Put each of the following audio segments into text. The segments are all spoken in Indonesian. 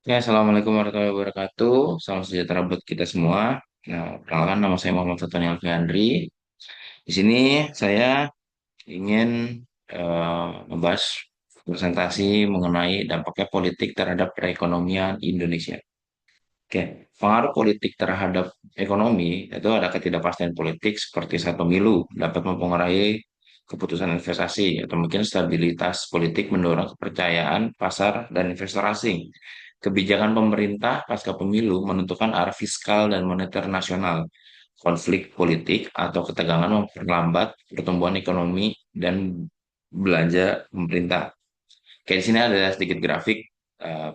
Ya, Assalamualaikum warahmatullahi wabarakatuh. Salam sejahtera buat kita semua. Nah, perkenalkan nama saya Muhammad Fatoni Alfiandri. Di sini saya ingin membahas presentasi mengenai dampaknya politik terhadap perekonomian Indonesia. Oke, pengaruh politik terhadap ekonomi itu ada ketidakpastian politik seperti saat pemilu dapat mempengaruhi keputusan investasi atau mungkin stabilitas politik mendorong kepercayaan pasar dan investor asing. Kebijakan pemerintah pasca pemilu menentukan arah fiskal dan moneter nasional. Konflik politik atau ketegangan memperlambat pertumbuhan ekonomi dan belanja pemerintah. Kayak di sini ada sedikit grafik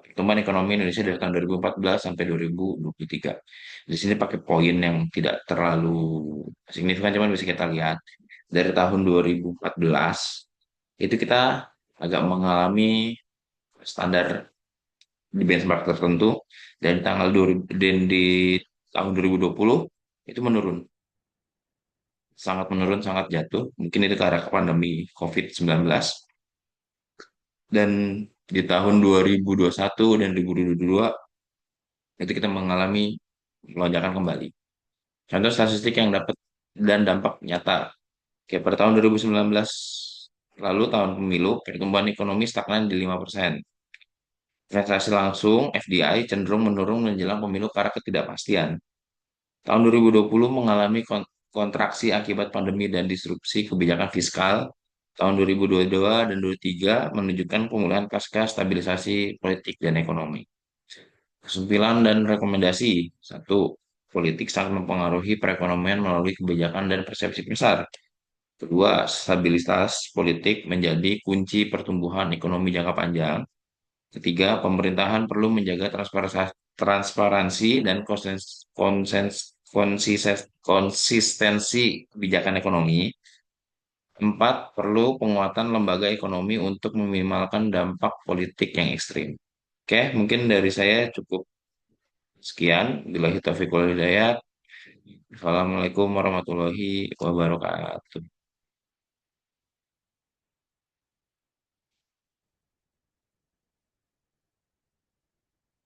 pertumbuhan ekonomi Indonesia dari tahun 2014 sampai 2023. Di sini pakai poin yang tidak terlalu signifikan, cuman bisa kita lihat dari tahun 2014 itu kita agak mengalami standar di benchmark tertentu dan tanggal 2000 dan di tahun 2020 itu menurun, sangat menurun, sangat jatuh. Mungkin itu karena pandemi COVID-19. Dan di tahun 2021 dan 2022 itu kita mengalami lonjakan kembali. Contoh statistik yang dapat dan dampak nyata. Kayak pada tahun 2019 lalu tahun pemilu, pertumbuhan ekonomi stagnan di 5%. Investasi langsung FDI cenderung menurun menjelang pemilu karena ketidakpastian. Tahun 2020 mengalami kontraksi akibat pandemi dan disrupsi kebijakan fiskal. Tahun 2022 dan 2023 menunjukkan pemulihan pasca stabilisasi politik dan ekonomi. Kesimpulan dan rekomendasi. Satu, politik sangat mempengaruhi perekonomian melalui kebijakan dan persepsi pasar. Kedua, stabilitas politik menjadi kunci pertumbuhan ekonomi jangka panjang. Ketiga, pemerintahan perlu menjaga transparansi dan konsistensi kebijakan ekonomi. Empat, perlu penguatan lembaga ekonomi untuk meminimalkan dampak politik yang ekstrim. Oke, mungkin dari saya cukup sekian. Billahi taufiq wal hidayah. Assalamualaikum warahmatullahi wabarakatuh.